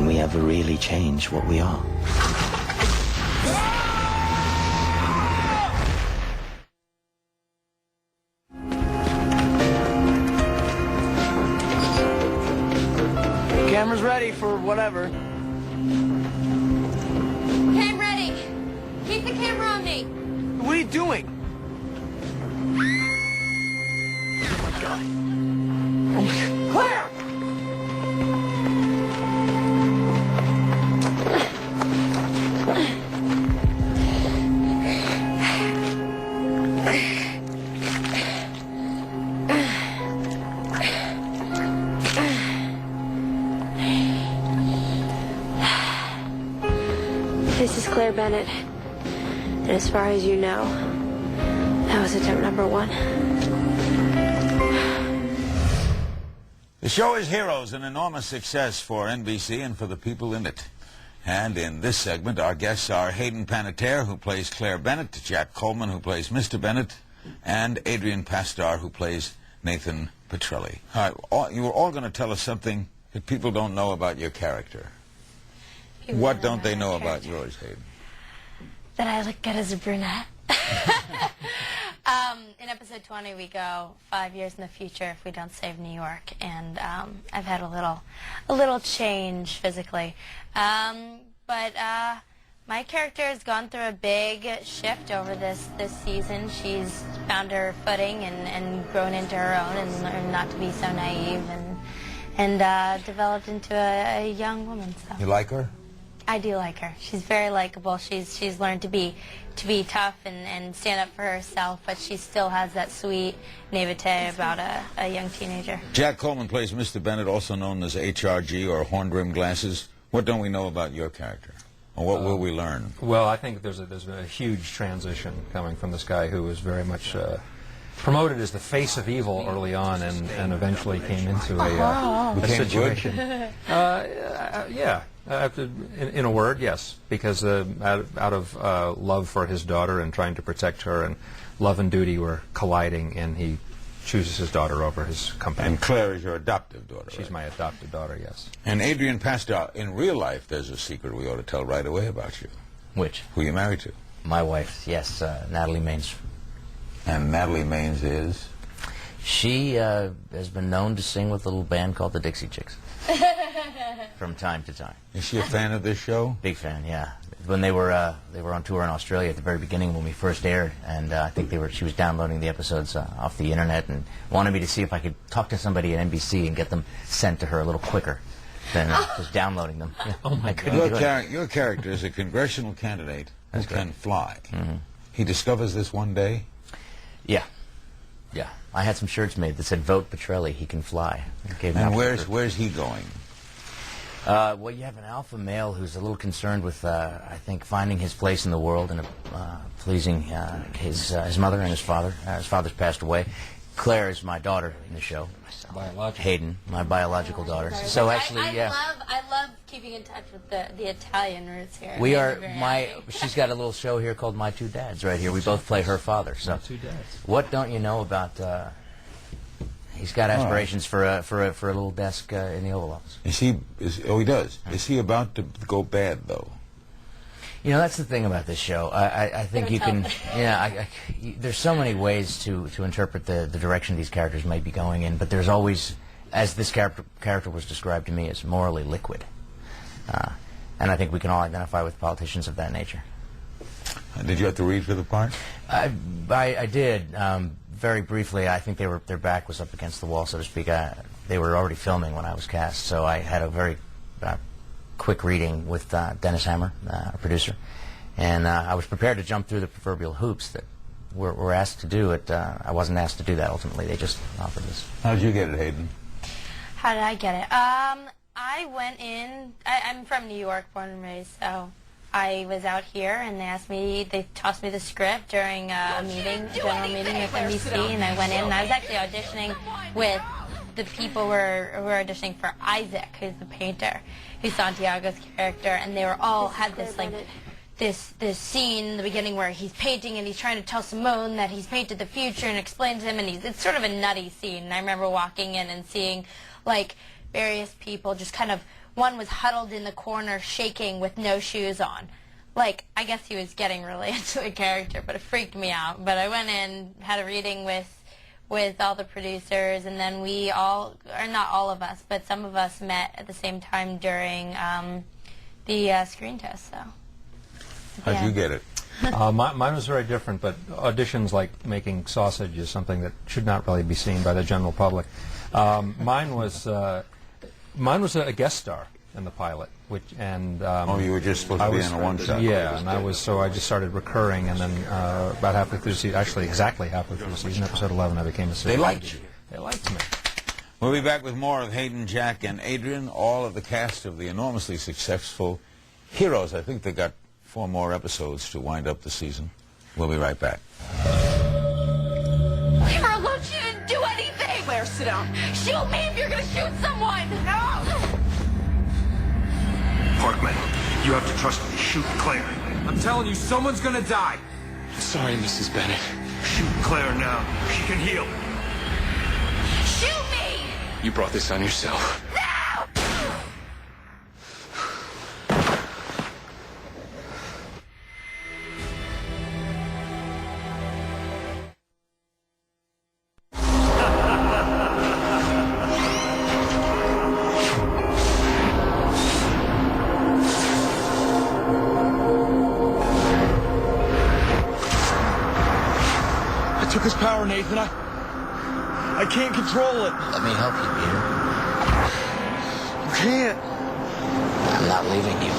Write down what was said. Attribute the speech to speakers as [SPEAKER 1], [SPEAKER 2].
[SPEAKER 1] we ever really change what we are.
[SPEAKER 2] Camera's ready for whatever.
[SPEAKER 3] Okay, I'm ready. Keep the camera on me.
[SPEAKER 2] What are you doing? Oh my God. Oh my God. Claire!
[SPEAKER 3] This is Claire Bennett. And as far as you know, that was attempt number 1.
[SPEAKER 4] The show is Heroes, an enormous success for NBC and for the people in it. And in this segment, our guests are Hayden Panettiere, who plays Claire Bennett, Jack Coleman, who plays Mr. Bennett, and Adrian Pasdar, who plays Nathan Petrelli. All right, you were all going to tell us something that people don't know about your character. What don't they know about yours, Hayden?
[SPEAKER 3] That I look good as a brunette. In episode 20, we go 5 years in the future if we don't save New York, and I've had a little change physically. But my character has gone through a big shift over this season. She's found her footing and grown into her own and learned not to be so naive and developed into a young woman. So.
[SPEAKER 4] You like her?
[SPEAKER 3] I do like her. She's very likable. She's learned to be tough and stand up for herself, but she still has that sweet naivete about a young teenager.
[SPEAKER 4] Jack Coleman plays Mr. Bennett, also known as HRG or horn-rimmed glasses. What don't we know about your character? Or what will we learn?
[SPEAKER 5] Well, I think there's been a huge transition coming from this guy who was very much promoted as the face of evil early on and eventually came into a situation. Yeah. In a word, yes, because out of love for his daughter and trying to protect her, and love and duty were colliding, and he chooses his daughter over his companion.
[SPEAKER 4] And Claire is your adoptive daughter,
[SPEAKER 5] She's
[SPEAKER 4] right?
[SPEAKER 5] my adopted daughter, yes.
[SPEAKER 4] And Adrian Pasdar, in real life, there's a secret we ought to tell right away about you.
[SPEAKER 6] Which?
[SPEAKER 4] Who you married to.
[SPEAKER 6] My wife, yes, Natalie Maines.
[SPEAKER 4] And Natalie Maines is?
[SPEAKER 6] She has been known to sing with a little band called the Dixie Chicks. From time to time.
[SPEAKER 4] Is she a fan of this show?
[SPEAKER 6] Big fan, yeah. When they were on tour in Australia at the very beginning when we first aired, and I think she was downloading the episodes off the internet and wanted me to see if I could talk to somebody at NBC and get them sent to her a little quicker than just downloading them. Yeah.
[SPEAKER 5] Oh my God.
[SPEAKER 4] Your character is a congressional candidate who
[SPEAKER 6] That's
[SPEAKER 4] can fly.
[SPEAKER 6] Mm-hmm.
[SPEAKER 4] He discovers this one day.
[SPEAKER 6] Yeah. Yeah. I had some shirts made that said "Vote Petrelli, he can fly."
[SPEAKER 4] And where's he going?
[SPEAKER 6] Well, you have an alpha male who's a little concerned with, I think, finding his place in the world and pleasing his mother and his father. His father's passed away. Claire is my daughter in the show.
[SPEAKER 5] Biological.
[SPEAKER 6] Hayden, my biological daughter. So actually, yeah.
[SPEAKER 3] I love keeping in touch with the Italian roots here.
[SPEAKER 6] We are she's got a little show here called My Two Dads right here. We both play her father. So
[SPEAKER 5] My Two Dads.
[SPEAKER 6] What don't you know about? He's got aspirations for a little desk in the Oval Office.
[SPEAKER 4] He does. Is he about to go bad though?
[SPEAKER 6] You know, that's the thing about this show. I think you can, there's so many ways to interpret the direction these characters may be going in, but there's always, as this character was described to me, as morally liquid. And I think we can all identify with politicians of that nature.
[SPEAKER 4] Did you have to read for the part?
[SPEAKER 6] I did. Very briefly, I think their back was up against the wall, so to speak. They were already filming when I was cast, so I had a very quick reading with Dennis Hammer, our producer, and I was prepared to jump through the proverbial hoops that we're asked to do it. I wasn't asked to do that ultimately. They just offered this.
[SPEAKER 4] How did you get it, Hayden?
[SPEAKER 3] How did I get it? I went in. I'm from New York, born and raised, so I was out here, and they tossed me the script during a general meeting with NBC, and I went in, and I was actually auditioning with the people who were auditioning for Isaac, who's the painter, who's Santiago's character, and they were all had this this scene in the beginning where he's painting and he's trying to tell Simone that he's painted the future and explains to him, and it's sort of a nutty scene. And I remember walking in and seeing like various people just kind of one was huddled in the corner shaking with no shoes on. Like, I guess he was getting really into the character, but it freaked me out. But I went in, had a reading with all the producers, and then we all, or not all of us, but some of us met at the same time during the screen test. So,
[SPEAKER 4] How'd you get it?
[SPEAKER 5] Mine was very different, but auditions like making sausage is something that should not really be seen by the general public. Mine was a guest star in the pilot,
[SPEAKER 4] Oh, you were just supposed to be in a one-shot.
[SPEAKER 5] Yeah, and I just started recurring, and then about halfway through the season, actually exactly halfway through the season, episode 11, I became a series.
[SPEAKER 4] They liked you.
[SPEAKER 5] They liked me.
[SPEAKER 4] We'll be back with more of Hayden, Jack, and Adrian, all of the cast of the enormously successful Heroes. I think they got 4 more episodes to wind up the season. We'll be right back.
[SPEAKER 7] Carol, look, she didn't do anything! Claire, sit down. Shoot me if you're gonna shoot someone! No!
[SPEAKER 2] Parkman, you have to trust me. Shoot Claire.
[SPEAKER 8] I'm telling you, someone's gonna die.
[SPEAKER 2] Sorry, Mrs. Bennett. Shoot Claire now. She can heal.
[SPEAKER 7] Shoot me!
[SPEAKER 2] You brought this on yourself.
[SPEAKER 7] No!
[SPEAKER 2] I took his power, Nathan. I can't control it.
[SPEAKER 6] Let me help you, Peter.
[SPEAKER 2] You can't.
[SPEAKER 6] I'm not leaving you.